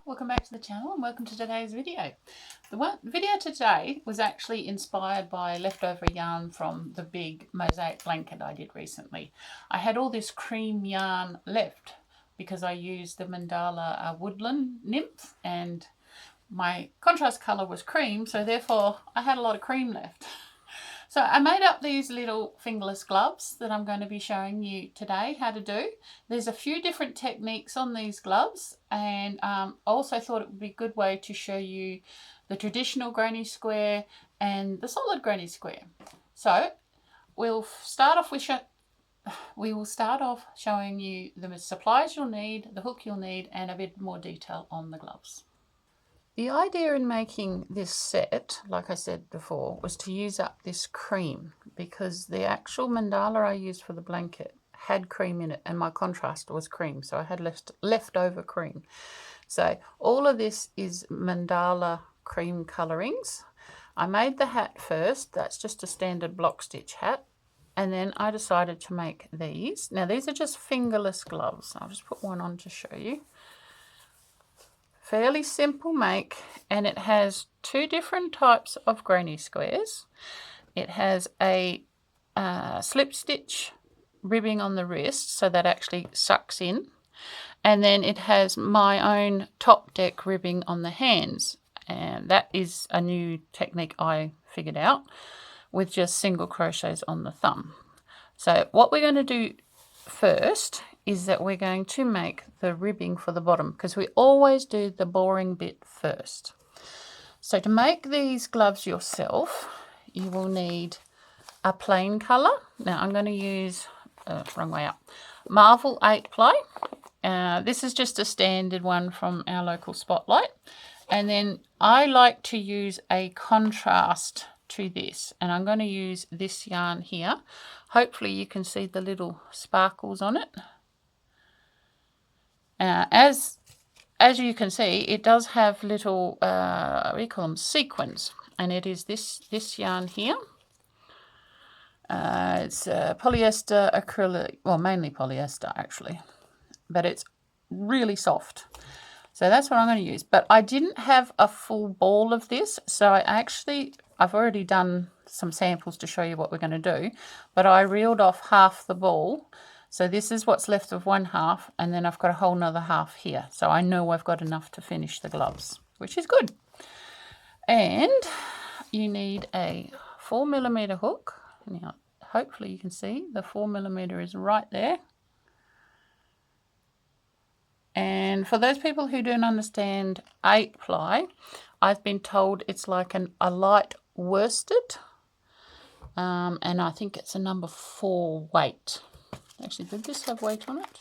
welcome back to the channel and welcome to today's video. The video today was actually inspired by leftover yarn from the big mosaic blanket I did recently. I had all this cream yarn left because I used the mandala woodland nymph and my contrast colour was cream, so therefore I had a lot of cream left. So I made up these little fingerless gloves that I'm going to be showing you today how to do. There's a few different techniques on these gloves, and I also thought it would be a good way to show you the traditional granny square and the solid granny square. So we'll start off with showing you the supplies you'll need, the hook you'll need, and a bit more detail on the gloves. The idea in making this set, like I said before, was to use up this cream because the actual mandala I used for the blanket had cream in it and my contrast was cream, so I had leftover cream. So all of this is mandala cream colorings. I made the hat first. That's just a standard block stitch hat, and then I decided to make these. Now these are just fingerless gloves. I'll just put one on to show you. Fairly simple make, and it has two different types of granny squares. It has a slip stitch ribbing on the wrist, so that actually sucks in, and then it has my own top deck ribbing on the hands, and that is a new technique I figured out with just single crochets on the thumb. So what we're going to do first is that we're going to make the ribbing for the bottom, because we always do the boring bit first. So to make these gloves yourself, you will need a plain colour. Now I'm going to use, wrong way up, Marvel 8 ply. This is just a standard one from our local Spotlight. And then I like to use a contrast to this, and I'm going to use this yarn here. Hopefully you can see the little sparkles on it. As you can see, it does have little, what do you call them, sequins, and it is this yarn here. It's polyester acrylic, well, mainly polyester actually, but it's really soft. So that's what I'm going to use. But I didn't have a full ball of this, so I've already done some samples to show you what we're going to do, but I reeled off half the ball. So this is what's left of one half, and then I've got a whole nother half here. So I know I've got enough to finish the gloves, which is good. And you need a 4mm hook. Now, hopefully you can see the 4mm is right there. And for those people who don't understand 8 ply, I've been told it's like a light worsted, and I think it's a number 4 weight. Actually, did this have weight on it?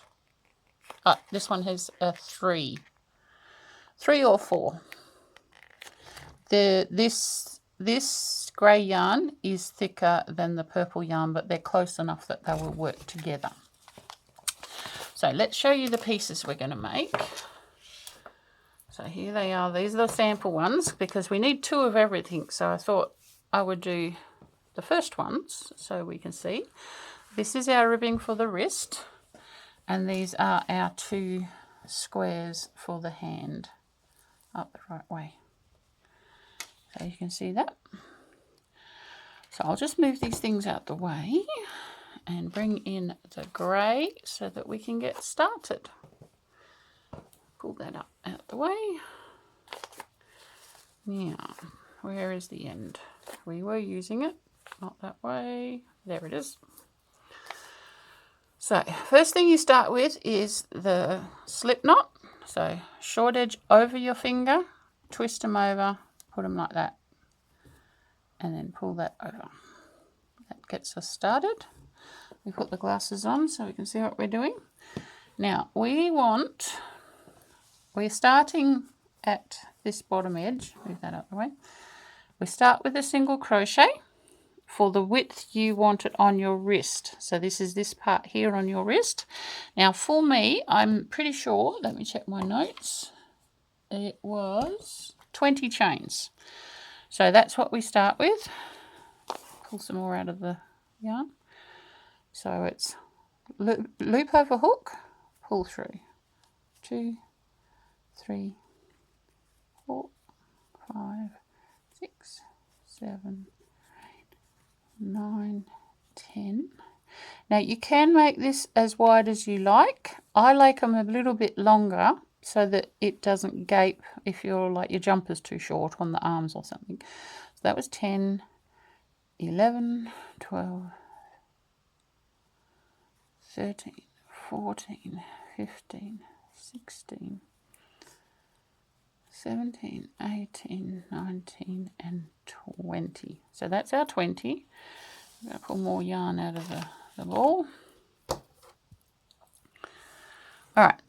Oh, this one has a 3 or 4. This grey yarn is thicker than the purple yarn, but they're close enough that they will work together. So let's show you the pieces we're going to make. So here they are. These are the sample ones because we need 2 of everything. So I thought I would do the first ones so we can see. This is our ribbing for the wrist, and these are our 2 squares for the hand up the right way. So you can see that. So I'll just move these things out the way and bring in the grey so that we can get started. Pull that up out the way. Now, where is the end? We were using it, not that way. There it is. So first thing you start with is the slip knot. So short edge over your finger, twist them over, put them like that, and then pull that over. That gets us started. We put the glasses on so we can see what we're doing. Now we're starting at this bottom edge. Move that out of the way. We start with a single crochet for the width you want it on your wrist. So this is this part here on your wrist. Now for me, I'm pretty sure, let me check my notes, it was 20 chains. So that's what we start with. Pull some more out of the yarn. So it's loop over hook, pull through, 2, 3, 6, 7, 8, 9, 10. Now you can make this as wide as you like. I like them a little bit longer so that it doesn't gape if you're like your jumper's too short on the arms or something. So that was 10, 11, 12, 13, 14, 15, 16, 17, 18, 19 and 20. So that's our 20. I'm going to pull more yarn out of the ball. Alright,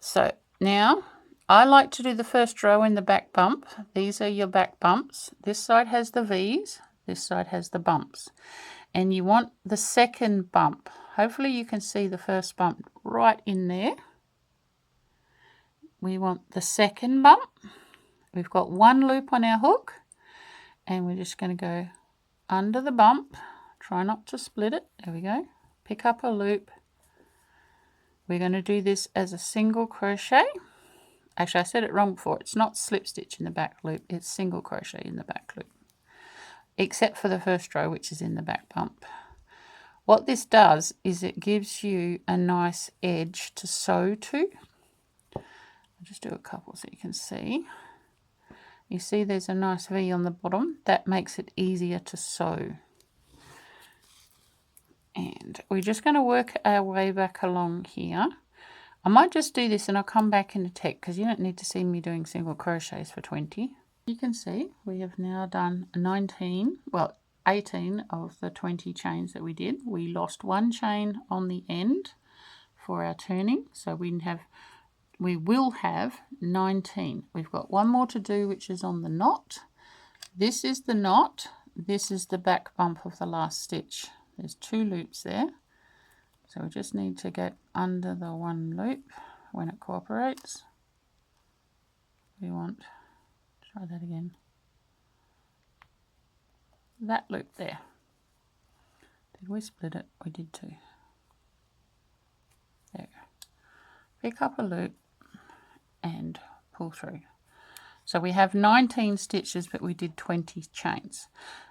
so now I like to do the first row in the back bump. These are your back bumps. This side has the V's, this side has the bumps. And you want the second bump. Hopefully you can see the first bump right in there. We want the second bump. We've got one loop on our hook and we're just going to go under the bump. Try not to split it. There we go. Pick up a loop. We're going to do this as a single crochet. Actually, I said it wrong before. It's not slip stitch in the back loop. It's single crochet in the back loop. Except for the first row, which is in the back bump. What this does is it gives you a nice edge to sew to. I'll just do a couple so you can see. You see there's a nice V on the bottom. That makes it easier to sew. And we're just going to work our way back along here. I might just do this and I'll come back in a tick because you don't need to see me doing single crochets for 20. You can see we have now done 18 of the 20 chains that we did. We lost one chain on the end for our turning, so we will have 19. We've got one more to do, which is on the knot. This is the knot. This is the back bump of the last stitch. There's 2 loops there. So we just need to get under the one loop when it cooperates. We want, try that again, that loop there. Did we split it? We did too. There we go. Pick up a loop and pull through. So we have 19 stitches, but we did 20 chains.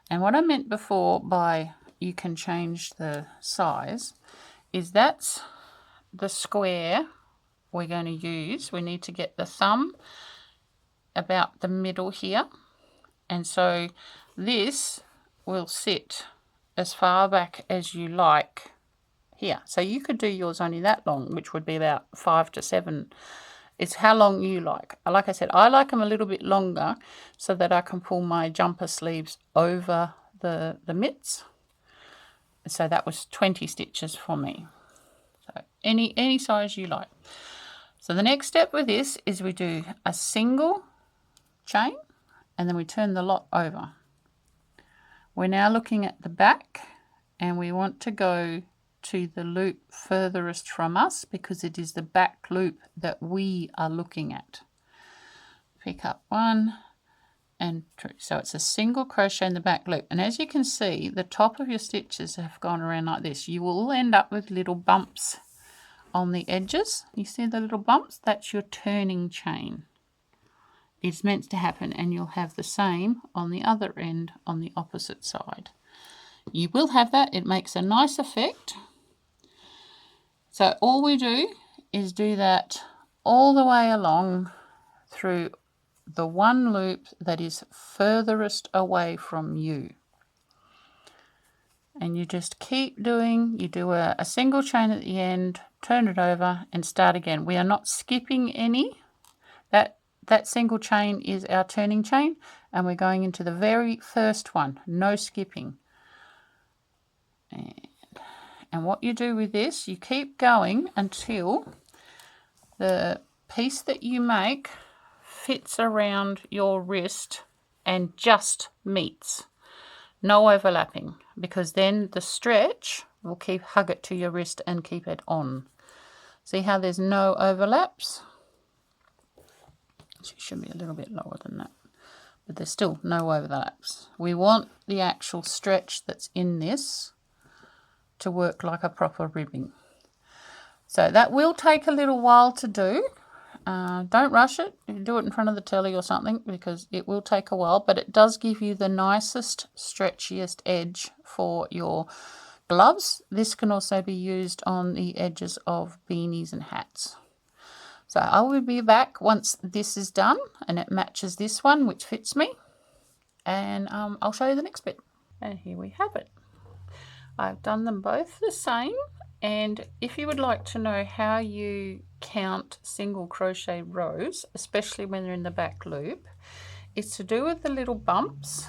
And what I meant before by you can change the size is that's the square we're going to use. We need to get the thumb about the middle here, and so this will sit as far back as you like here. So you could do yours only that long, which would be about 5 to 7. It's how long you like. Like I said, I like them a little bit longer so that I can pull my jumper sleeves over the mitts. So that was 20 stitches for me. So any size you like. So the next step with this is we do a single chain and then we turn the lot over. We're now looking at the back and we want to go to the loop furthest from us because it is the back loop that we are looking at. Pick up 1 and 2. So it's a single crochet in the back loop, and as you can see the top of your stitches have gone around like this. You will end up with little bumps on the edges. You see the little bumps? That's your turning chain. It's meant to happen, and you'll have the same on the other end on the opposite side. You will have that. It makes a nice effect. So all we do is do that all the way along through the one loop that is furthest away from you. And you just keep doing, you do a single chain at the end, turn it over and start again. We are not skipping any. That single chain is our turning chain, and we're going into the very first one, no skipping. And what you do with this, you keep going until the piece that you make fits around your wrist and just meets. No overlapping, because then the stretch will hug it to your wrist and keep it on. See how there's no overlaps? It should be a little bit lower than that, but there's still no overlaps. We want the actual stretch that's in this to work like a proper ribbing. So that will take a little while to do. Don't rush it. Do it in front of the telly or something because it will take a while, but it does give you the nicest, stretchiest edge for your gloves. This can also be used on the edges of beanies and hats. So I will be back once this is done and it matches this one, which fits me, and I'll show you the next bit. And here we have it. I've done them both the same, and if you would like to know how you count single crochet rows, especially when they're in the back loop, it's to do with the little bumps.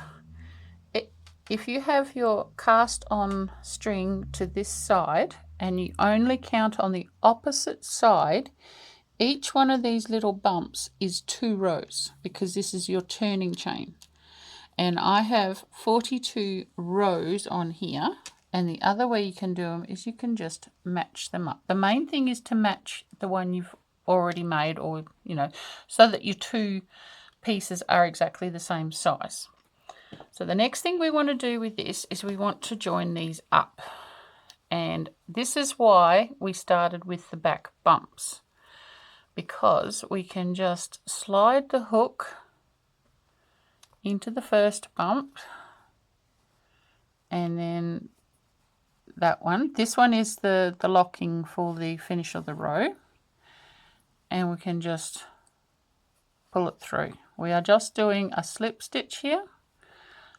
If you have your cast on string to this side and you only count on the opposite side, each one of these little bumps is 2 rows because this is your turning chain. And I have 42 rows on here, and the other way you can do them is you can just match them up. The main thing is to match the one you've already made, or so that your 2 pieces are exactly the same size. So the next thing we want to do with this is we want to join these up, and this is why we started with the back bumps, because we can just slide the hook into the first bump, and then that one. This one is the locking for the finish of the row, and we can just pull it through. We are just doing a slip stitch here,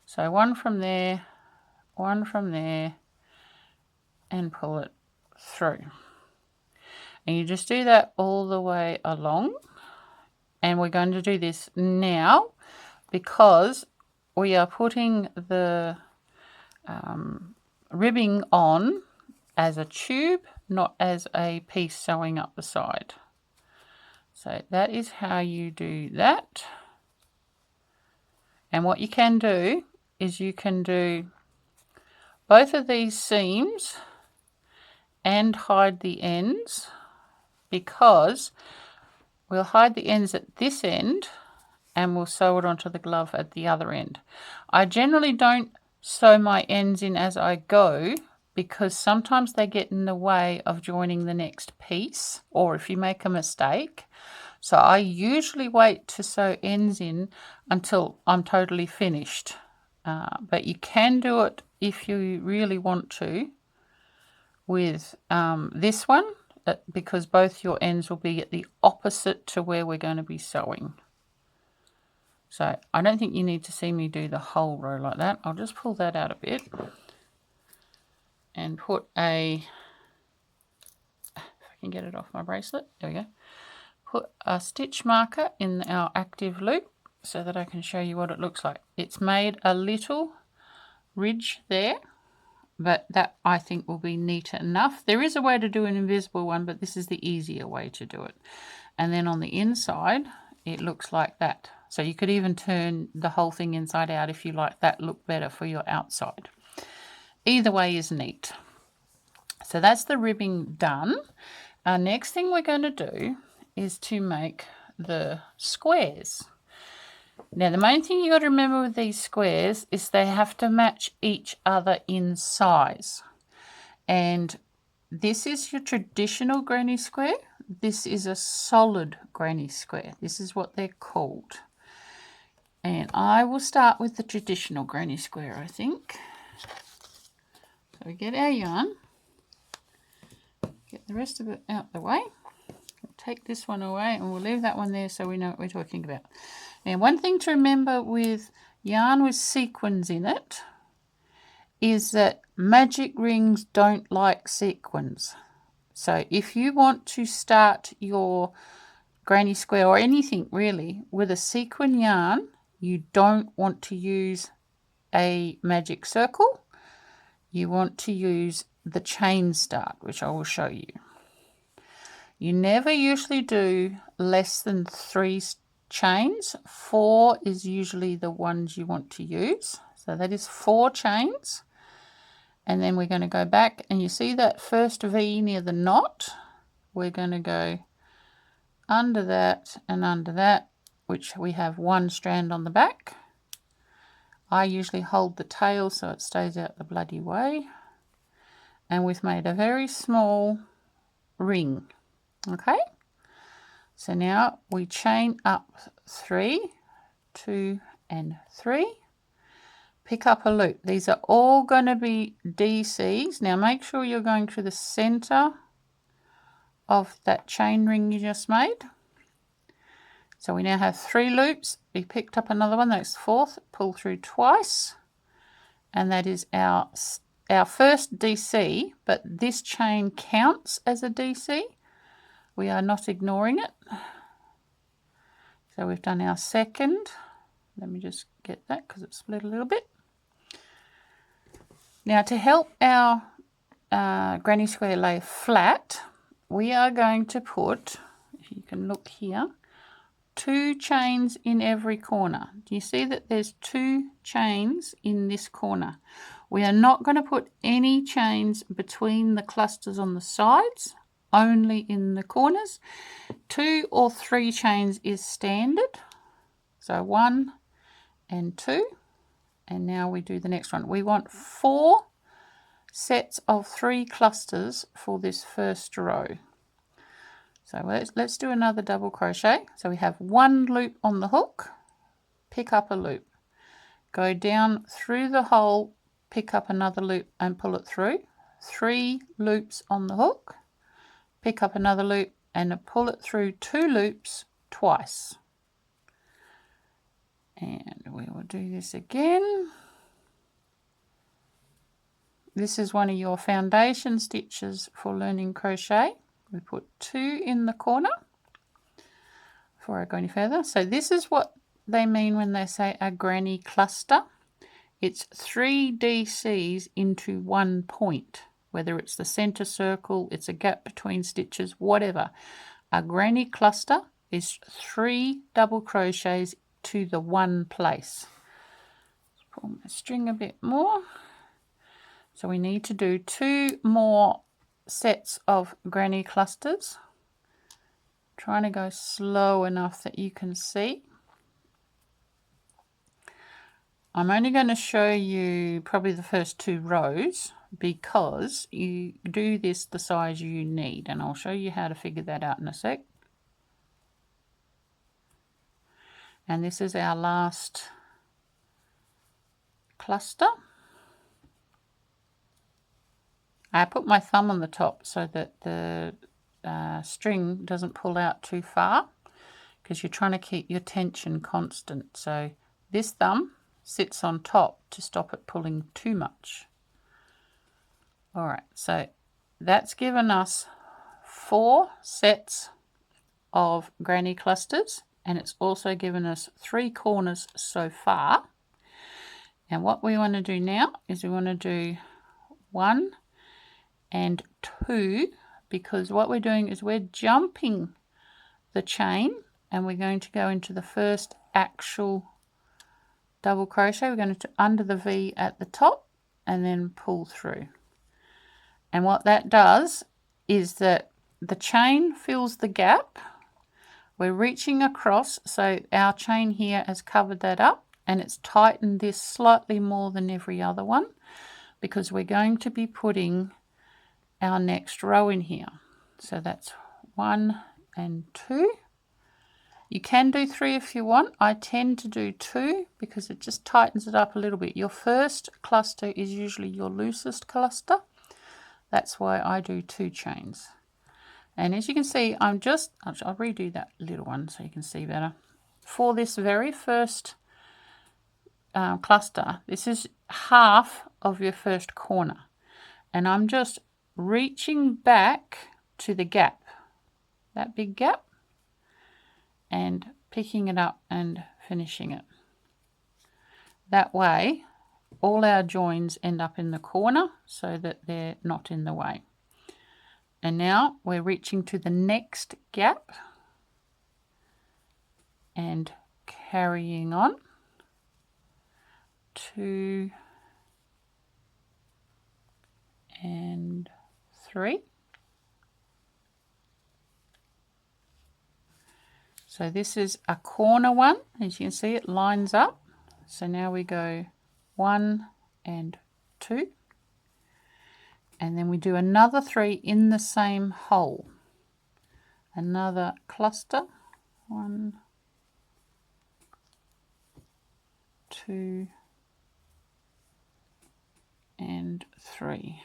so one from there, one from there, and pull it through. And you just do that all the way along, and we're going to do this now because we are putting the ribbing on as a tube, not as a piece sewing up the side. So that is how you do that. And what you can do is you can do both of these seams and hide the ends, because we'll hide the ends at this end and we'll sew it onto the glove at the other end. I generally don't sew my ends in as I go because sometimes they get in the way of joining the next piece, or if you make a mistake. So I usually wait to sew ends in until I'm totally finished. But you can do it if you really want to with this one, because both your ends will be at the opposite to where we're going to be sewing. So I don't think you need to see me do the whole row like that. I'll just pull that out a bit and put a, if I can get it off my bracelet, there we go. Put a stitch marker in our active loop so that I can show you what it looks like. It's made a little ridge there, but that I think will be neat enough. There is a way to do an invisible one, but this is the easier way to do it. And then on the inside, it looks like that. So you could even turn the whole thing inside out if you like that look better for your outside. Either way is neat. So that's the ribbing done. Our next thing we're going to do is to make the squares. Now the main thing you got to remember with these squares is they have to match each other in size. And this is your traditional granny square. This is a solid granny square. This is what they're called. And I will start with the traditional granny square, I think. So we get our yarn, get the rest of it out the way. We'll take this one away and we'll leave that one there so we know what we're talking about. Now one thing to remember with yarn with sequins in it is that magic rings don't like sequins. So if you want to start your granny square or anything really with a sequin yarn, you don't want to use a magic circle. You want to use the chain start, which I will show you. You never usually do less than 3 chains. 4 is usually the ones you want to use. So that is 4 chains. And then we're going to go back, and you see that first V near the knot? We're going to go under that and under that, which we have 1 strand on the back. I usually hold the tail so it stays out the bloody way. And we've made a very small ring. Okay? So now we chain up 3, 2 and 3, pick up a loop. These are all going to be DCs. Now make sure you're going through the center of that chain ring you just made. So we now have 3 loops. We picked up another one, that's 4th, pull through twice, and that is our first DC, but this chain counts as a DC. We are not ignoring it. So we've done our second. Let me just get that because it's split a little bit. Now to help our granny square lay flat, we are going to put, if you can look here, 2 chains in every corner. Do you see that there's 2 chains in this corner? We are not going to put any chains between the clusters on the sides, only in the corners. 2 or 3 chains is standard. So 1 and 2. And now we do the next one. We want 4 sets of 3 clusters for this first row. So let's do another double crochet. So we have 1 loop on the hook, pick up a loop, go down through the hole, pick up another loop and pull it through, 3 loops on the hook, pick up another loop and pull it through 2 loops twice. And we will do this again. This is one of your foundation stitches for learning crochet. We put 2 in the corner before I go any further. So this is what they mean when they say a granny cluster. It's 3 DCs into 1 point, whether it's the center circle, it's a gap between stitches, whatever. A granny cluster is 3 double crochets to the 1 place. Let's pull my string a bit more. So we need to do 2 more sets of granny clusters. Trying to go slow enough that you can see. I'm only going to show you probably the first 2 rows because you do this the size you need, and I'll show you how to figure that out in a sec. And this is our last cluster. I put my thumb on the top so that the string doesn't pull out too far, because you're trying to keep your tension constant. So this thumb sits on top to stop it pulling too much. Alright, so that's given us 4 sets of granny clusters, and it's also given us 3 corners so far. And what we want to do now is we want to do 1 and 2, because what we're doing is we're jumping the chain and we're going to go into the first actual double crochet. We're going to under the V at the top and then pull through. And what that does is that the chain fills the gap. We're reaching across, so our chain here has covered that up, and it's tightened this slightly more than every other one because we're going to be putting our next row in here. So that's 1 and 2. You can do 3 if you want. I tend to do 2 because it just tightens it up a little bit. Your first cluster is usually your loosest cluster. That's why I do 2 chains. And as you can see, I'll redo that little one so you can see better. For this very first cluster, this is half of your first corner. And I'm just reaching back to the gap, that big gap, and picking it up and finishing it. That way all our joins end up in the corner so that they're not in the way. And now we're reaching to the next gap and carrying on. 2 and 3. So this is a corner one. As you can see, it lines up. So now we go 1 and 2. And then we do another 3 in the same hole. another cluster, 1, 2 and 3,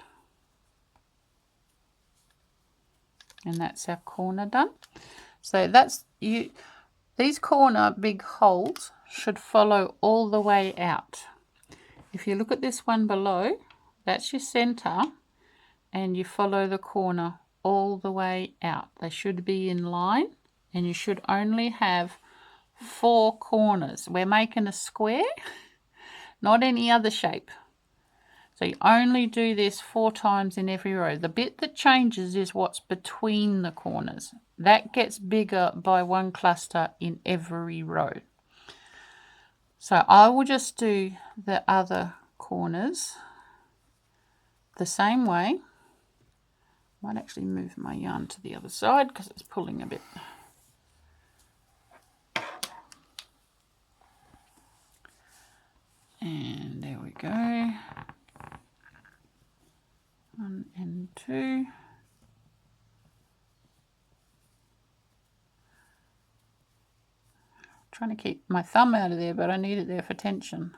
and that's our corner done. So that's you. These corner big holes should follow all the way out. If you look at this one below, that's your center, and you follow the corner all the way out. They should be in line, and you should only have 4 corners. We're making a square, not any other shape. So you only do this 4 times in every row. The bit that changes is what's between the corners. That gets bigger by 1 cluster in every row. So I will just do the other corners the same way. Might actually move my yarn to the other side because it's pulling a bit. And there we go. 1 and 2. Trying to keep my thumb out of there, but I need it there for tension.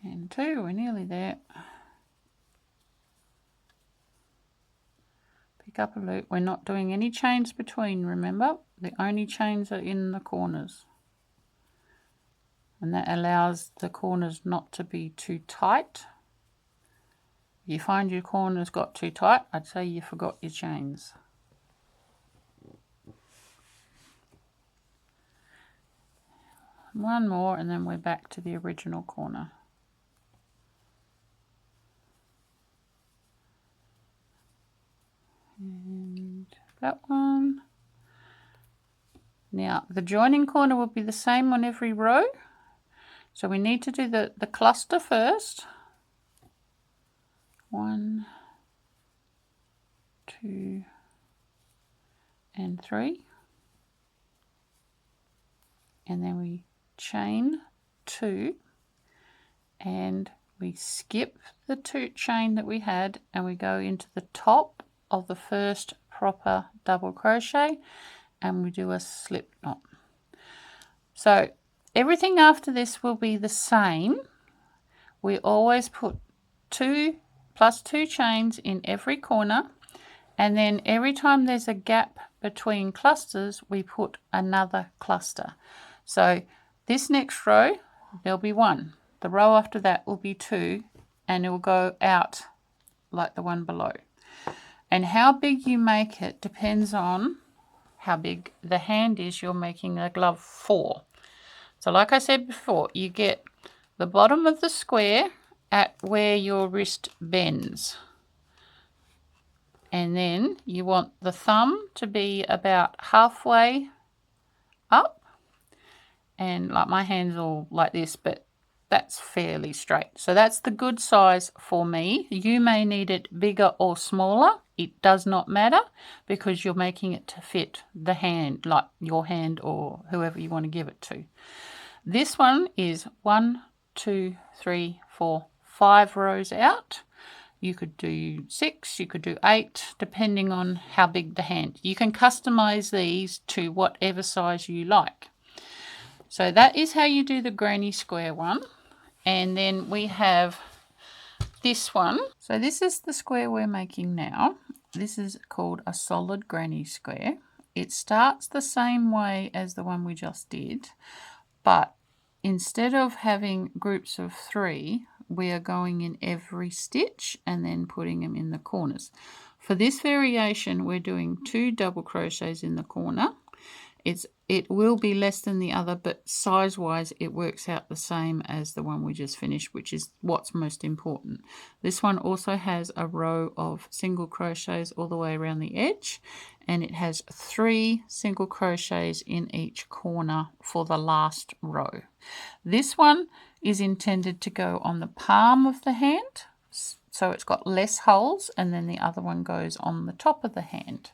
And 2, we're nearly there. Pick up a loop. We're not doing any chains between, remember? The only chains are in the corners. And that allows the corners not to be too tight. If you find your corners got too tight, I'd say you forgot your chains. One more and then we're back to the original corner. And that one. Now the joining corner will be the same on every row. So we need to do the cluster first. 1, 2 and 3. And then we chain 2 and we skip the 2 chain that we had and we go into the top of the first proper double crochet and we do a slip knot. So everything after this will be the same. We always put 2 plus 2 chains in every corner, and then every time there's a gap between clusters we put another cluster. So this next row there'll be 1, the row after that will be 2, and it will go out like the one below. And how big you make it depends on how big the hand is you're making a glove for. So like I said before, you get the bottom of the square at where your wrist bends. And then you want the thumb to be about halfway up. And like my hand's all like this, but that's fairly straight. So that's the good size for me. You may need it bigger or smaller. It does not matter because you're making it to fit the hand, like your hand or whoever you want to give it to. This one is 1, 2, 3, 4, 5 rows out. You could do 6, you could do 8, depending on how big the hand. You can customize these to whatever size you like. So that is how you do the granny square one. And then we have this one. So this is the square we're making now. This is called a solid granny square. It starts the same way as the one we just did, but instead of having groups of 3, we are going in every stitch and then putting them in the corners. For this variation, we're doing 2 double crochets in the corner. It will be less than the other, but size-wise, it works out the same as the one we just finished, which is what's most important. This one also has a row of single crochets all the way around the edge, and it has 3 single crochets in each corner for the last row. This one is intended to go on the palm of the hand, so it's got less holes, and then the other one goes on the top of the hand.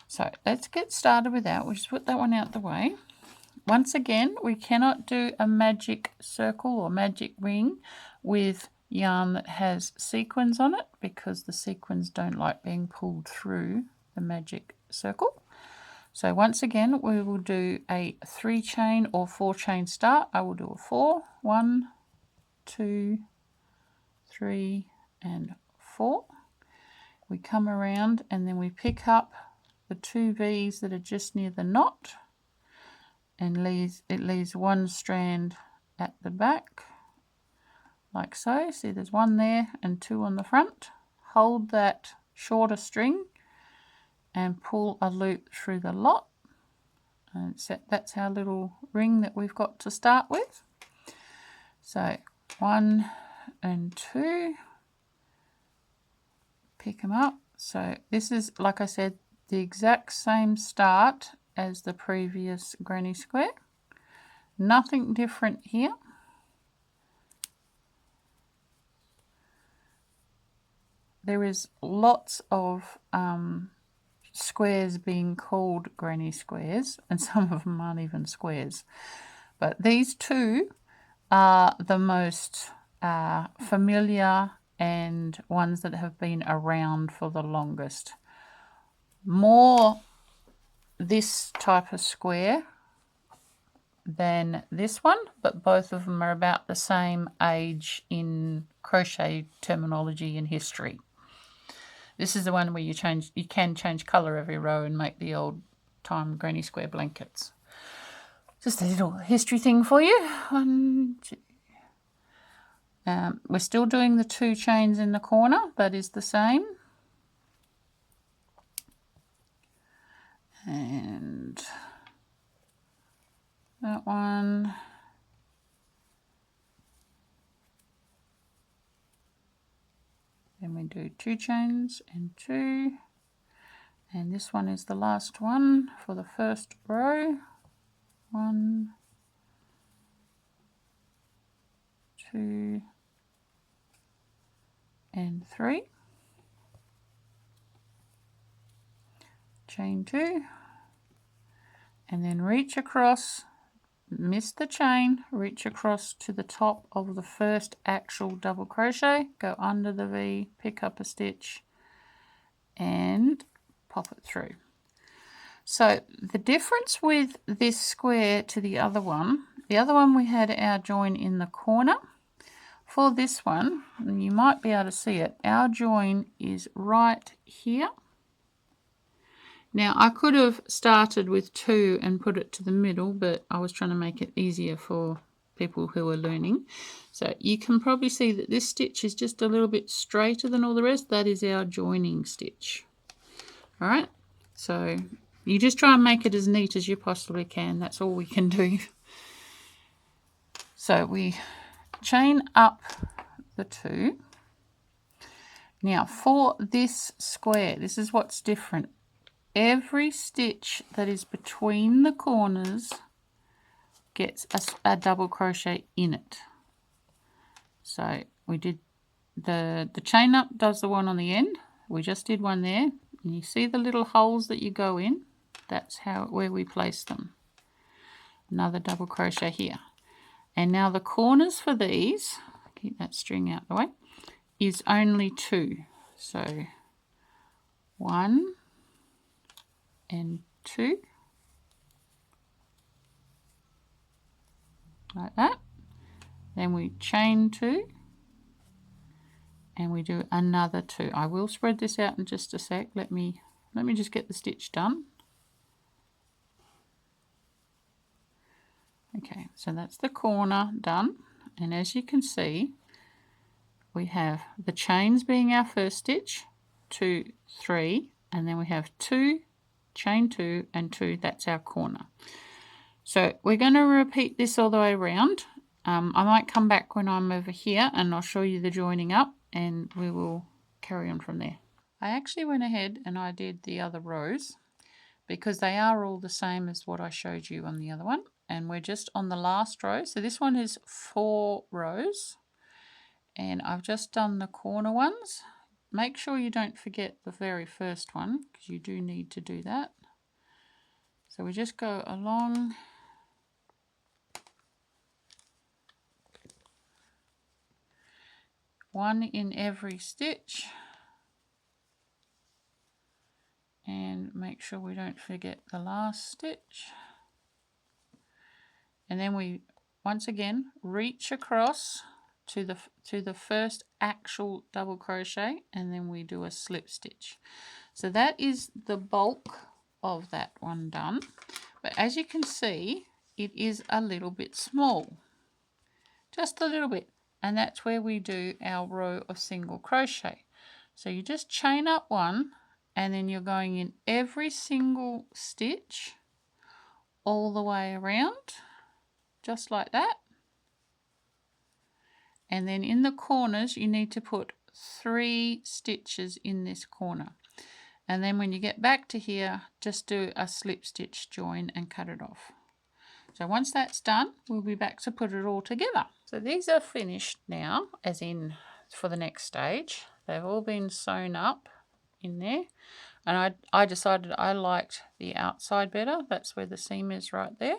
So let's get started with that. We'll just put that one out the way. Once again, we cannot do a magic circle or magic ring with yarn that has sequins on it because the sequins don't like being pulled through the magic circle. So once again, we will do a 3 chain or 4 chain start. I will do a 4, 1, 2, 3, and 4. We come around and then we pick up the 2 V's that are just near the knot, and it leaves one strand at the back, like so. See, there's one there and 2 on the front. Hold that shorter string and pull a loop through the lot. And that's our little ring that we've got to start with. So 1 and 2, pick them up. So this is, like I said, the exact same start as the previous granny square. Nothing different here. There is lots of squares being called granny squares, and some of them aren't even squares. But these two are the most familiar and ones that have been around for the longest. More this type of square than this one, but both of them are about the same age in crochet terminology and history. This is the one where you can change colour every row and make the old time granny square blankets. Just a little history thing for you. 1, 2. We're still doing the 2 chains in the corner. That is the same. And that one. Then we do 2 chains and 2. And this one is the last one for the first row. 1, 2, and 3. Chain 2. And then reach across, miss the chain, reach across to the top of the first actual double crochet, go under the V, pick up a stitch, and pop it through. So the difference with this square to the other one we had our join in the corner. For this one, and you might be able to see it, our join is right here. Now I could have started with 2 and put it to the middle, but I was trying to make it easier for people who are learning. So you can probably see that this stitch is just a little bit straighter than all the rest. That is our joining stitch. All right, so you just try and make it as neat as you possibly can. That's all we can do. So we chain up the 2. Now for this square, this is what's different. Every stitch that is between the corners gets a double crochet in it. So we did the chain up does the one on the end. We just did one there, and you see the little holes that you go in. That's where we place them. Another double crochet here. And now the corners for these, keep that string out the way, is only 2. So 1 and 2, like that. Then we chain 2 and we do another 2. I will spread this out in just a sec. Let me just get the stitch done. Okay, so that's the corner done, and as you can see, we have the chains being our first stitch, 2, 3, and then we have 2, chain 2, and 2. That's our corner. So we're going to repeat this all the way around. I might come back when I'm over here and I'll show you the joining up, and we will carry on from there. I actually went ahead and I did the other rows because they are all the same as what I showed you on the other one, and we're just on the last row. So this one is 4 rows, and I've just done the corner ones. Make sure you don't forget the very first one, because you do need to do that. So we just go along. one in every stitch, and make sure we don't forget the last stitch. And then we once again reach across to the first actual double crochet, and then we do a slip stitch. So that is the bulk of that one done. But as you can see, it is a little bit small, just a little bit, and that's where we do our row of single crochet. So you just chain up one, and then you're going in every single stitch all the way around, just like that. And then in the corners you need to put 3 stitches in this corner, and then when you get back to here, just do a slip stitch join and cut it off. So once that's done, we'll be back to put it all together. So these are finished now, as in for the next stage. They've all been sewn up in there, and I decided I liked the outside better. That's where the seam is right there.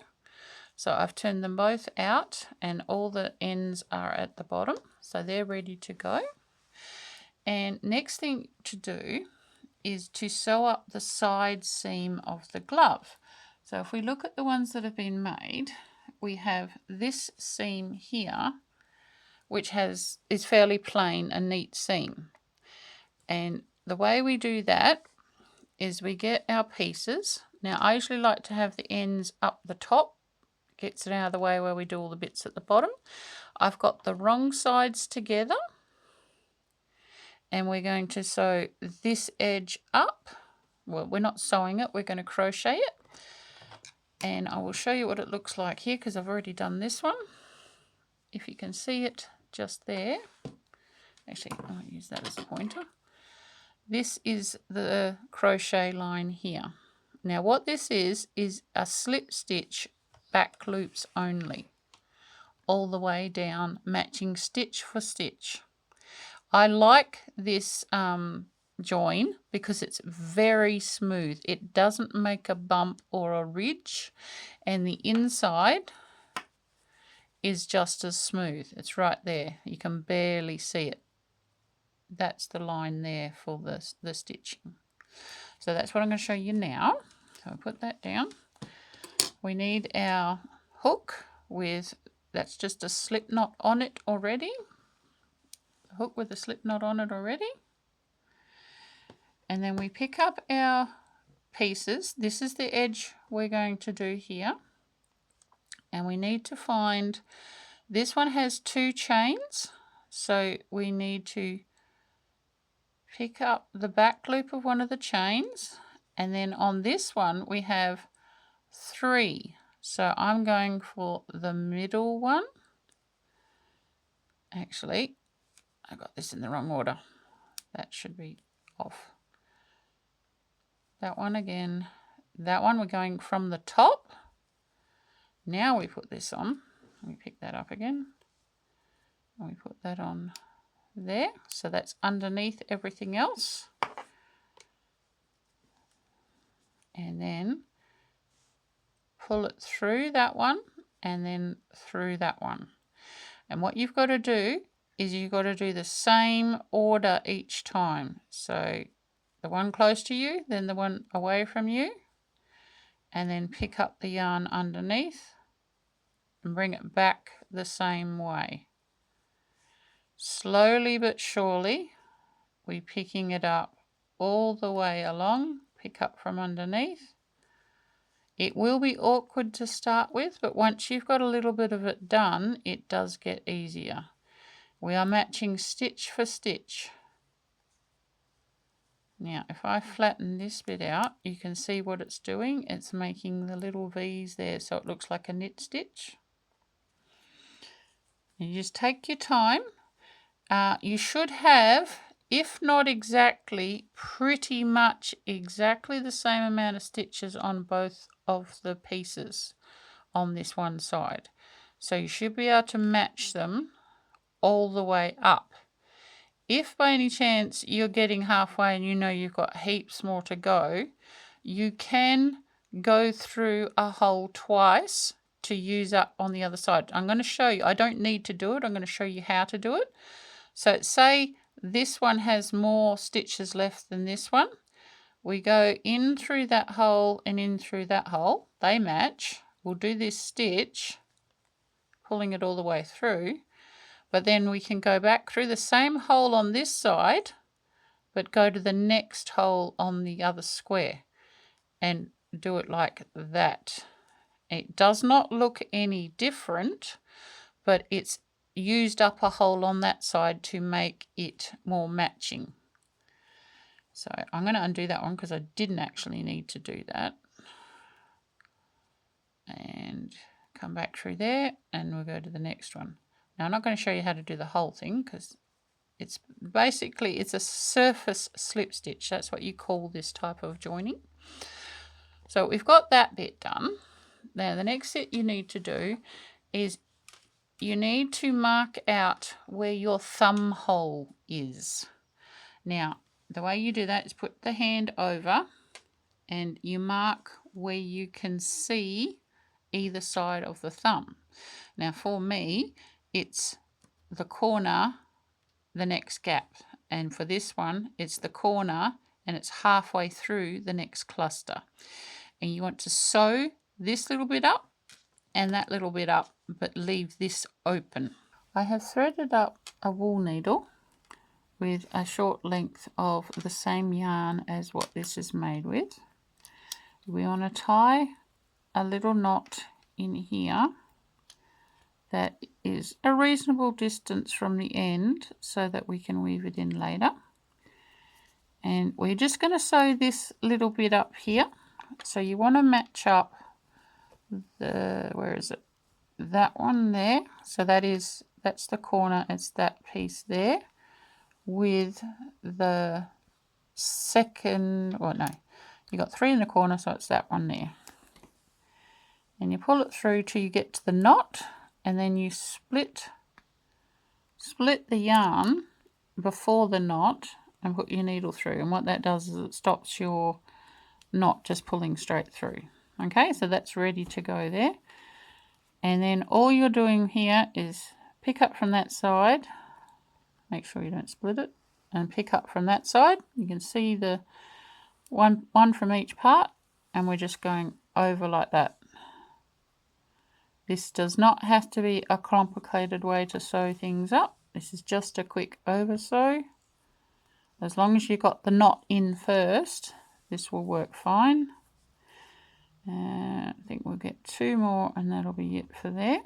So I've turned them both out, and all the ends are at the bottom, so they're ready to go. And next thing to do is to sew up the side seam of the glove. So if we look at the ones that have been made, we have this seam here, which is fairly plain, a neat seam. And the way we do that is we get our pieces. Now I usually like to have the ends up the top, gets it out of the way where we do all the bits at the bottom. I've got the wrong sides together, and we're going to sew this edge up. Well, we're not sewing it, we're going to crochet it. And I will show you what it looks like here, because I've already done this one. If you can see it just there. Actually, I'll use that as a pointer. This is the crochet line here. Now what this is a slip stitch back loops only, all the way down, matching stitch for stitch. I like this join because it's very smooth. It doesn't make a bump or a ridge, and the inside is just as smooth. It's right there. You can barely see it. That's the line there for the stitching. So that's what I'm going to show you now. So I'll put that down. We need our hook with, that's just a slip knot on it already. The hook with a slip knot on it already. And then we pick up our pieces. This is the edge we're going to do here. And we need to find, this one has 2 chains. So we need to pick up the back loop of one of the chains. And then on this one we have 3. So I'm going for the middle one. Actually, I got this in the wrong order. That should be off. That one again. That one we're going from the top. Now we put this on. Let me pick that up again. And we put that on there. So that's underneath everything else. And then pull it through that one and then through that one. And what you've got to do is you've got to do the same order each time. So the one close to you, then the one away from you, and then pick up the yarn underneath and bring it back the same way. Slowly but surely we're picking it up all the way along. Pick up from underneath. It will be awkward to start with, but once you've got a little bit of it done, it does get easier. We are matching stitch for stitch. Now if I flatten this bit out, you can see what it's doing. It's making the little V's there, so it looks like a knit stitch. You just take your time. You should have, if not exactly, pretty much exactly the same amount of stitches on both of the pieces on this one side. So you should be able to match them all the way up. If by any chance you're getting halfway and you know you've got heaps more to go, you can go through a hole twice to use up on the other side. I'm going to show you. I don't need to do it. I'm going to show you how to do it. So say this one has more stitches left than this one. We go in through that hole and in through that hole. They match. We'll do this stitch, pulling it all the way through. But then we can go back through the same hole on this side, but go to the next hole on the other square and do it like that. It does not look any different, but it's used up a hole on that side to make it more matching. So I'm going to undo that one because I didn't actually need to do that. And come back through there and we'll go to the next one. Now I'm not going to show you how to do the whole thing because it's basically, it's a surface slip stitch. That's what you call this type of joining. So we've got that bit done. Now the next bit you need to do is you need to mark out where your thumb hole is. Now the way you do that is put the hand over and you mark where you can see either side of the thumb. Now for me, it's the corner, the next gap, and for this one it's the corner and it's halfway through the next cluster. And you want to sew this little bit up and that little bit up, but leave this open. I have threaded up a wool needle with a short length of the same yarn as what this is made with. We want to tie a little knot in here that is a reasonable distance from the end so that we can weave it in later. And we're just going to sew this little bit up here. So you want to match up the, where is it? That one there. So that's the corner, it's that piece there, with the second, well no, you got 3 in the corner, so it's that one there. And you pull it through till you get to the knot, and then you split the yarn before the knot and put your needle through. And what that does is it stops your knot just pulling straight through. Okay, so that's ready to go there. And then all you're doing here is pick up from that side, make sure you don't split it, and pick up from that side. You can see the one from each part, and we're just going over like that. This does not have to be a complicated way to sew things up. This is just a quick over sew. As long as you got the knot in first, this will work fine. I think we'll get 2 more and that'll be it for there.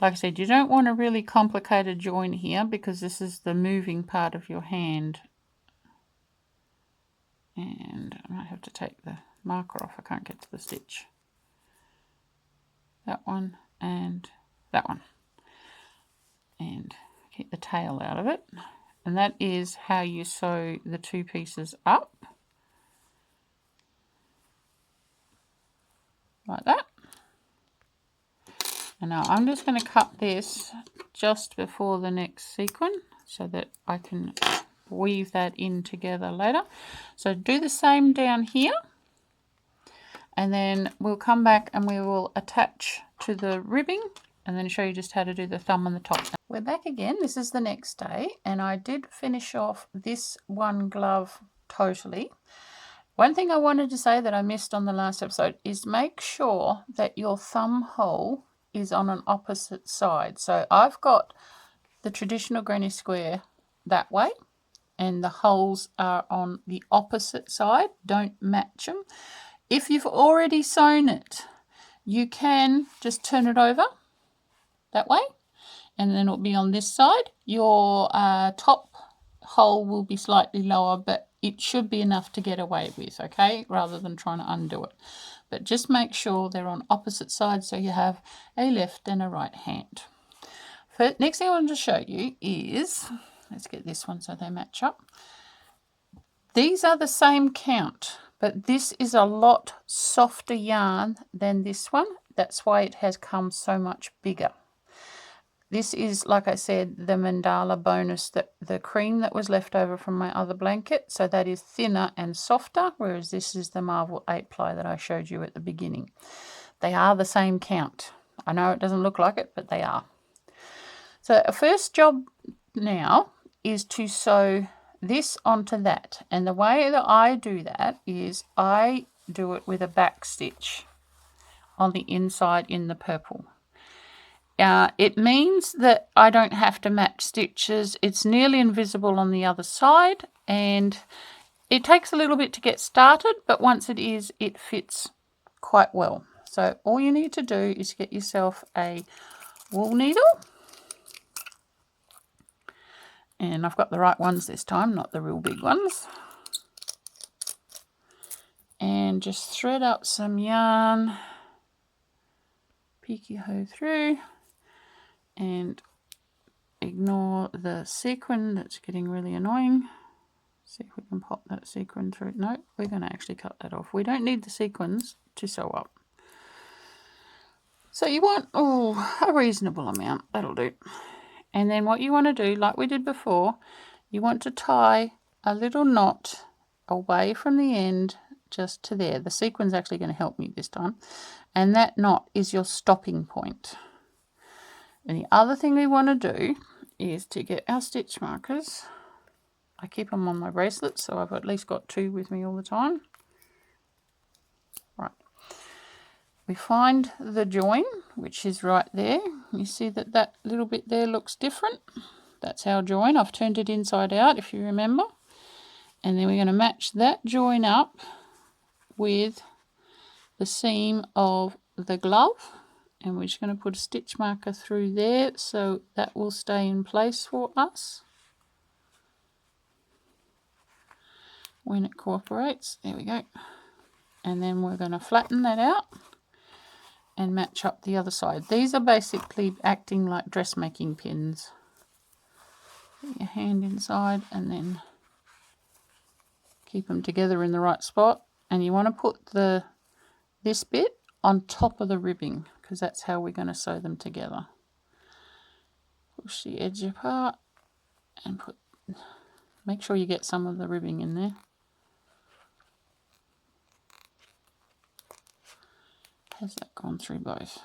Like I said, you don't want a really complicated join here because this is the moving part of your hand. And I might have to take the marker off, I can't get to the stitch. That one and that one. And keep the tail out of it. And that is how you sew the 2 pieces up. Like that. And now I'm just going to cut this just before the next sequin so that I can weave that in together later. So do the same down here, and then we'll come back and we will attach to the ribbing and then show you just how to do the thumb on the top. We're back again. This is the next day, and I did finish off this one glove totally. One thing I wanted to say that I missed on the last episode is make sure that your thumb hole is on an opposite side. So I've got the traditional granny square that way, and the holes are on the opposite side. Don't match them. If you've already sewn it, you can just turn it over that way, and then it'll be on this side. Your top hole will be slightly lower, but it should be enough to get away with, okay, rather than trying to undo it. But just make sure they're on opposite sides so you have a left and a right hand. Next thing I want to show you is, let's get this one so they match up. These are the same count, but this is a lot softer yarn than this one. That's why it has come so much bigger. This is, like I said, the mandala bonus, the cream that was left over from my other blanket. So that is thinner and softer, whereas this is the Marvel 8 ply that I showed you at the beginning. They are the same count. I know it doesn't look like it, but they are. So our first job now is to sew this onto that, and the way that I do that is I do it with a back stitch on the inside in the purple. It means that I don't have to match stitches. It's nearly invisible on the other side, and it takes a little bit to get started, but once it is, it fits quite well. So all you need to do is get yourself a wool needle, and I've got the right ones this time, not the real big ones, and just thread up some yarn, peeky hoe through, and ignore the sequin that's getting really annoying. See if we can pop that sequin through. No, we're going to actually cut that off. We don't need the sequins to sew up. So you want a reasonable amount, that'll do. And then what you want to do, like we did before, you want to tie a little knot away from the end just to there. The sequin's actually going to help me this time. And that knot is your stopping point. And the other thing we want to do is to get our stitch markers. I keep them on my bracelet, so I've at least got 2 with me all the time. Right. We find the join, which is right there. You see that that little bit there looks different. That's our join. I've turned it inside out, if you remember. And then we're going to match that join up with the seam of the glove. And we're just going to put a stitch marker through there so that will stay in place for us when it cooperates. There we go. And then we're going to flatten that out and match up the other side. These are basically acting like dressmaking pins. Put your hand inside and then keep them together in the right spot. And you want to put this bit on top of the ribbing, because that's how we're going to sew them together. Push the edge apart and make sure you get some of the ribbing in there. Has that gone through both?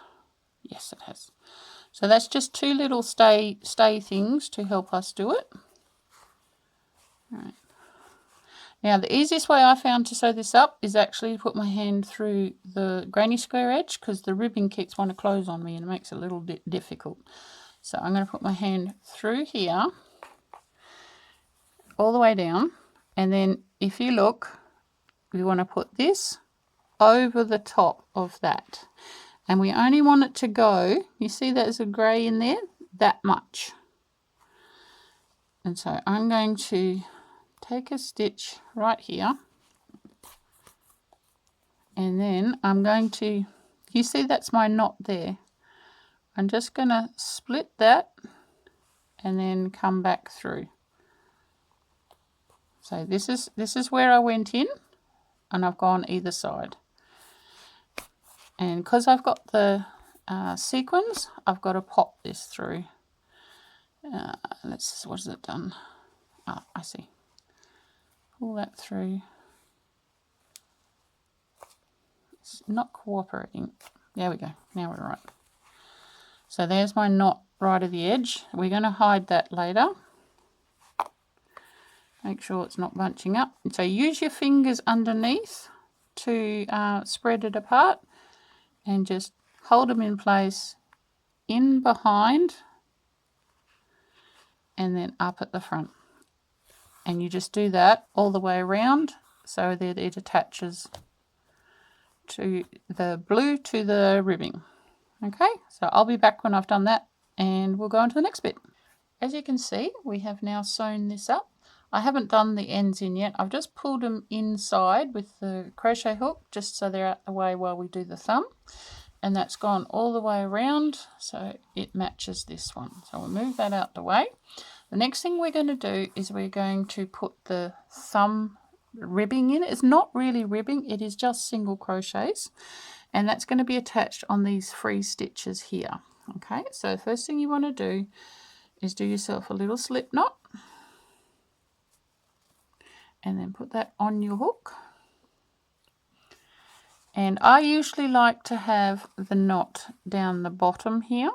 Yes, it has. So that's just 2 little stay things to help us do it. All right. Now the easiest way I found to sew this up is actually to put my hand through the granny square edge, because the ribbing keeps wanting to close on me and it makes it a little bit difficult. So I'm going to put my hand through here all the way down, and then if you look, we want to put this over the top of that, and we only want it to go, you see there's a grey in there, that much. And so I'm going to take a stitch right here, and then I'm going to, you see that's my knot there, I'm just going to split that and then come back through. So this is where I went in, and I've gone either side. And because I've got the sequins, I've got to pop this through. What has it done? Ah, I see. Pull that through. It's not cooperating. There we go. Now we're right. So there's my knot right at the edge. We're going to hide that later. Make sure it's not bunching up. And so use your fingers underneath to spread it apart, and just hold them in place, in behind, and then up at the front. And you just do that all the way around so that it attaches to the blue to the ribbing. Okay, so I'll be back when I've done that, and we'll go on to the next bit. As you can see, we have now sewn this up. I haven't done the ends in yet. I've just pulled them inside with the crochet hook just so they're out the way while we do the thumb. And that's gone all the way around, so it matches this one. So we'll move that out the way. The next thing we're going to do is we're going to put the thumb ribbing in. It's not really ribbing, it is just single crochets. And that's going to be attached on these free stitches here. Okay, so the first thing you want to do is do yourself a little slip knot. And then put that on your hook. And I usually like to have the knot down the bottom here.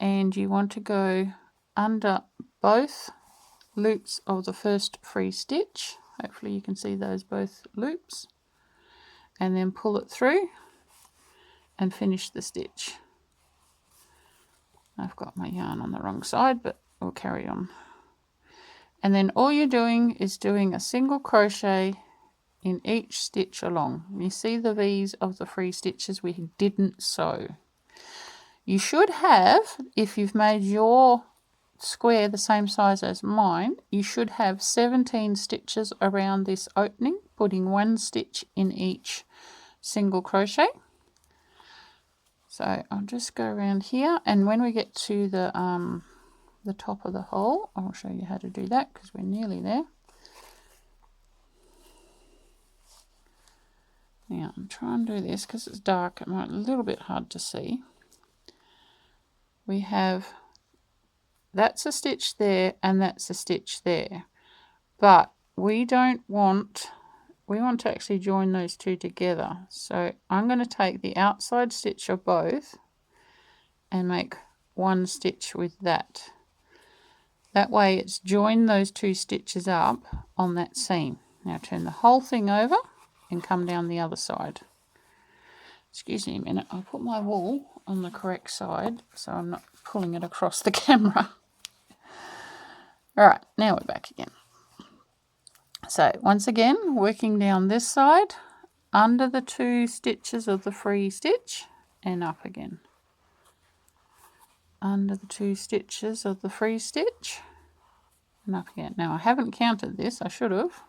and you want to go under both loops of the first free stitch. Hopefully you can see those both loops, and then pull it through and finish the stitch. I've got my yarn on the wrong side, but we'll carry on. And then all you're doing is doing a single crochet in each stitch along. You see the V's of the free stitches we didn't sew. You should have, if you've made your square the same size as mine, you should have 17 stitches around this opening, putting 1 stitch in each single crochet. So I'll just go around here, and when we get to the top of the hole, I'll show you how to do that because we're nearly there. Now I'm trying to do this because it's dark, it might be a little bit hard to see. We have, that's a stitch there and that's a stitch there, but we want to actually join those two together. So I'm going to take the outside stitch of both and make 1 stitch with that. That way it's joined those 2 stitches up on that seam. Now turn the whole thing over and come down the other side. Excuse me a minute, I'll put my wool on the correct side so I'm not pulling it across the camera. Alright, now we're back again. So once again, working down this side, under the 2 stitches of the free stitch and up again. Under the 2 stitches of the free stitch and up again. Now I haven't counted this, I should have.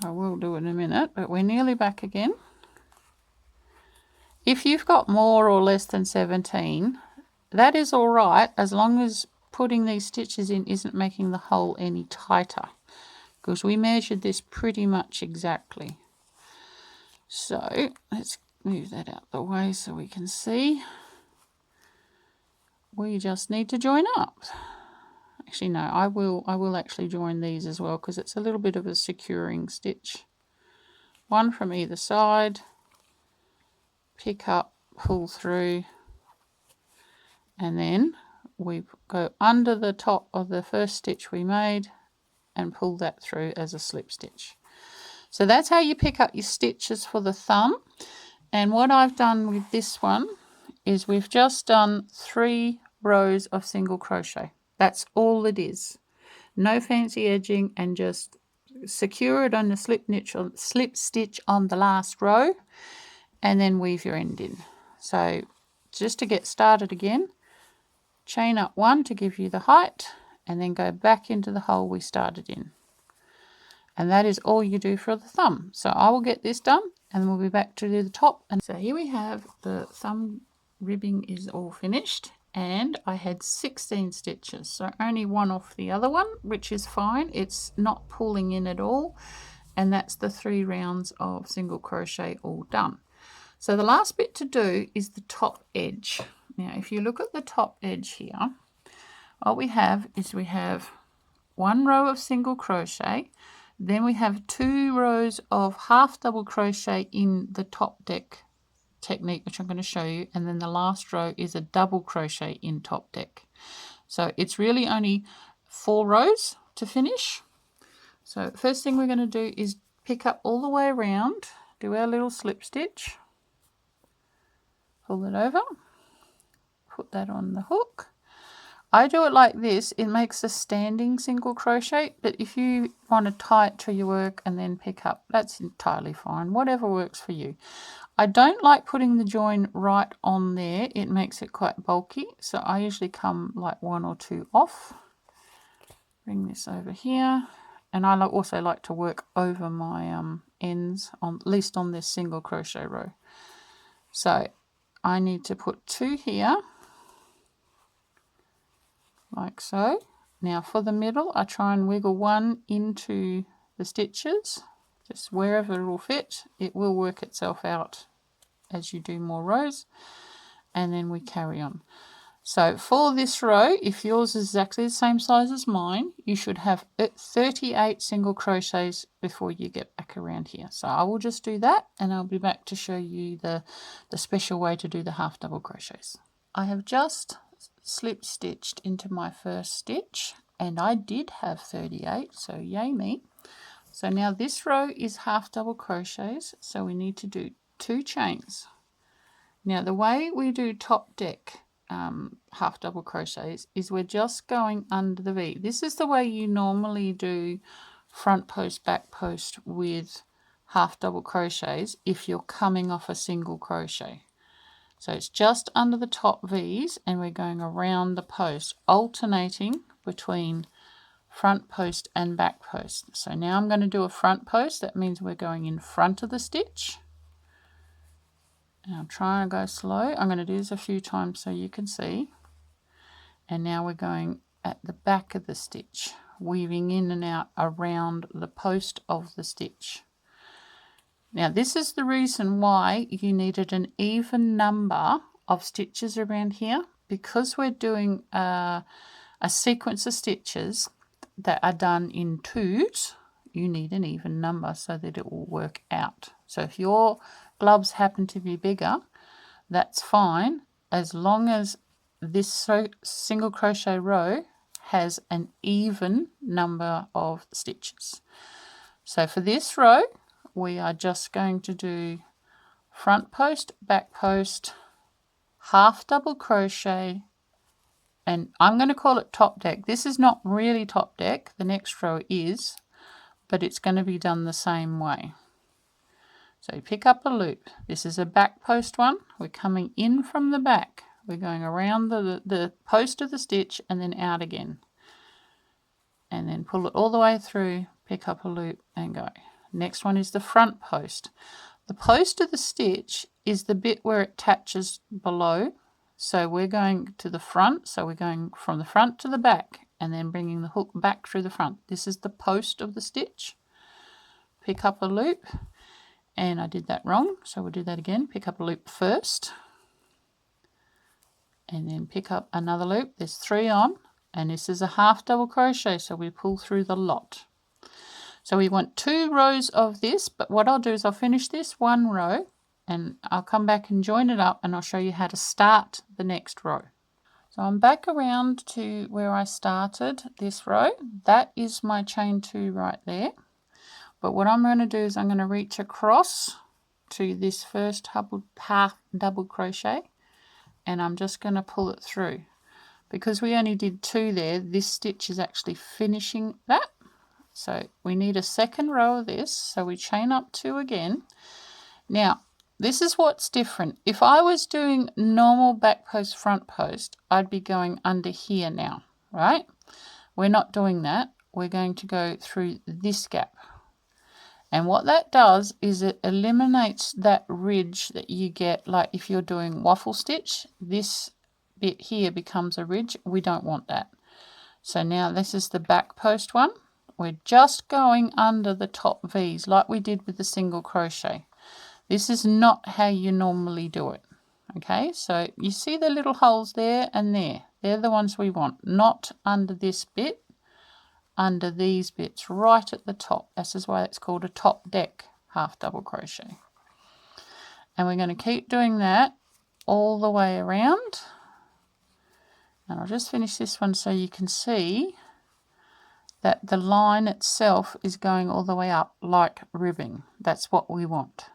I will do it in a minute, but we're nearly back again. If you've got more or less than 17, that is all right, as long as putting these stitches in isn't making the hole any tighter, because we measured this pretty much exactly. So let's move that out the way so we can see. We just need to join up. Actually no, I will actually join these as well because it's a little bit of a securing stitch. 1 from either side, pick up, pull through, and then we go under the top of the first stitch we made and pull that through as a slip stitch. So that's how you pick up your stitches for the thumb. And what I've done with this one is we've just done 3 rows of single crochet. That's all it is. No fancy edging, and just secure it on the slip stitch on the last row and then weave your end in. So just to get started again, chain up 1 to give you the height and then go back into the hole we started in. And that is all you do for the thumb. So I will get this done and we'll be back to do the top. And so here we have the thumb ribbing is all finished, and I had 16 stitches, so only 1 off the other one, which is fine. It's not pulling in at all, and that's the 3 rounds of single crochet all done. So the last bit to do is the top edge. Now if you look at the top edge here, what we have is we have 1 row of single crochet, then we have 2 rows of half double crochet in the top deck technique, which I'm going to show you, and then the last row is a double crochet in top deck. So it's really only 4 rows to finish. So first thing we're going to do is pick up all the way around, do our little slip stitch, pull it over, put that on the hook. I do it like this, it makes a standing single crochet, but if you want to tie it to your work and then pick up, that's entirely fine, whatever works for you. I don't like putting the join right on there, it makes it quite bulky, so I usually come like 1 or 2 off. Bring this over here, and I also like to work over my ends, at least on this single crochet row. So I need to put 2 here, like so. Now for the middle, I try and wiggle 1 into the stitches, just wherever it will fit. It will work itself out as you do more rows, and then we carry on. So for this row, if yours is exactly the same size as mine, you should have 38 single crochets before you get back around here. So I will just do that, and I'll be back to show you the special way to do the half double crochets. I have just slip stitched into my first stitch, and I did have 38, so yay me. So now this row is half double crochets, so we need to do 2 chains. Now the way we do top deck half double crochets is we're just going under the V. This is the way you normally do front post, back post with half double crochets if you're coming off a single crochet. So it's just under the top V's, and we're going around the post, alternating between front post and back post. So now I'm going to do a front post. That means we're going in front of the stitch. And I'm trying to go slow. I'm going to do this a few times so you can see. And now we're going at the back of the stitch, weaving in and out around the post of the stitch. Now this is the reason why you needed an even number of stitches around here, because we're doing a sequence of stitches that are done in twos. You need an even number so that it will work out. So if your gloves happen to be bigger, that's fine, as long as this single crochet row has an even number of stitches. So for this row, we are just going to do front post, back post, half double crochet, and I'm going to call it top deck. This is not really top deck, the next row is, but it's going to be done the same way. So you pick up a loop. This is a back post one. We're coming in from the back. We're going around the post of the stitch and then out again. And then pull it all the way through, pick up a loop and go. Next one is the front post. The post of the stitch is the bit where it attaches below. So we're going to the front. So we're going from the front to the back and then bringing the hook back through the front. This is the post of the stitch. Pick up a loop. And I did that wrong, so we'll do that again. Pick up a loop first, and then pick up another loop. There's 3 on, and this is a half double crochet, so we pull through the lot. So we want 2 rows of this, but what I'll do is I'll finish this 1 row, and I'll come back and join it up, and I'll show you how to start the next row. So I'm back around to where I started this row. That is my chain 2 right there. But what I'm going to do is I'm going to reach across to this first half double crochet, and I'm just going to pull it through. Because we only did 2 there, this stitch is actually finishing that. So we need a second row of this, so we chain up 2 again. Now this is what's different. If I was doing normal back post, front post, I'd be going under here now, right? We're not doing that. We're going to go through this gap. And what that does is it eliminates that ridge that you get, like if you're doing waffle stitch, this bit here becomes a ridge. We don't want that. So now this is the back post one. We're just going under the top V's like we did with the single crochet. This is not how you normally do it. Okay, so you see the little holes there and there. They're the ones we want, not under this bit. Under these bits right at the top. This is why it's called a top deck half double crochet. And we're going to keep doing that all the way around. And I'll just finish this one so you can see that the line itself is going all the way up like ribbing. That's what we want.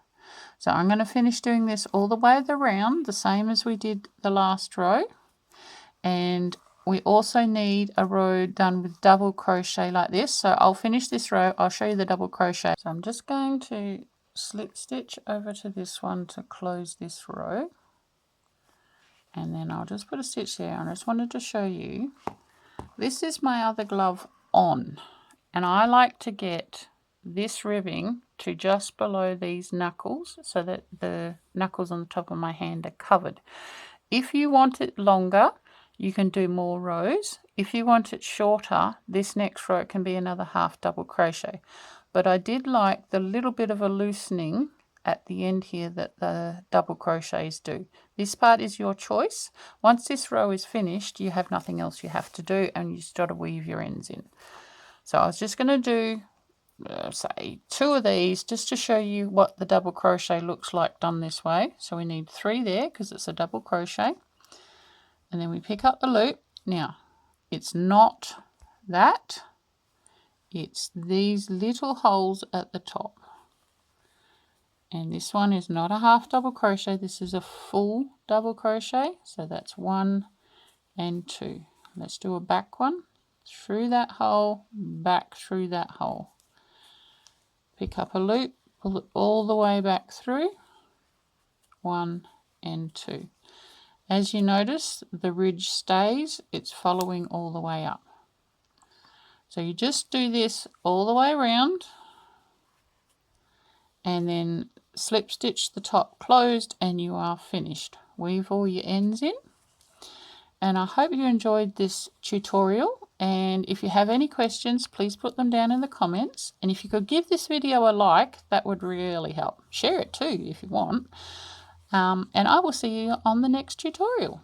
So I'm going to finish doing this all the way around, the same as we did the last row. And we also need a row done with double crochet like this. So I'll finish this row. I'll show you the double crochet. So I'm just going to slip stitch over to this one to close this row. And then I'll just put a stitch there. And I just wanted to show you, this is my other glove on. And I like to get this ribbing to just below these knuckles so that the knuckles on the top of my hand are covered. If you want it longer, you can do more rows. If you want it shorter, this next row can be another half double crochet. But I did like the little bit of a loosening at the end here that the double crochets do. This part is your choice. Once this row is finished, you have nothing else you have to do, and you just got to weave your ends in. So I was just going to do, say, 2 of these just to show you what the double crochet looks like done this way. So we need 3 there because it's a double crochet. and then we pick up the loop. Now it's not that, it's these little holes at the top, and this one is not a half double crochet, this is a full double crochet. So that's 1 and 2. Let's do a back one, through that hole, back through that hole, pick up a loop, pull it all the way back through, 1 and 2. As you notice, the ridge stays, it's following all the way up. So you just do this all the way around, and then slip stitch the top closed, and you are finished. Weave all your ends in. And I hope you enjoyed this tutorial, and if you have any questions, please put them down in the comments. And if you could give this video a like, that would really help. Share it too if you want. And I will see you on the next tutorial.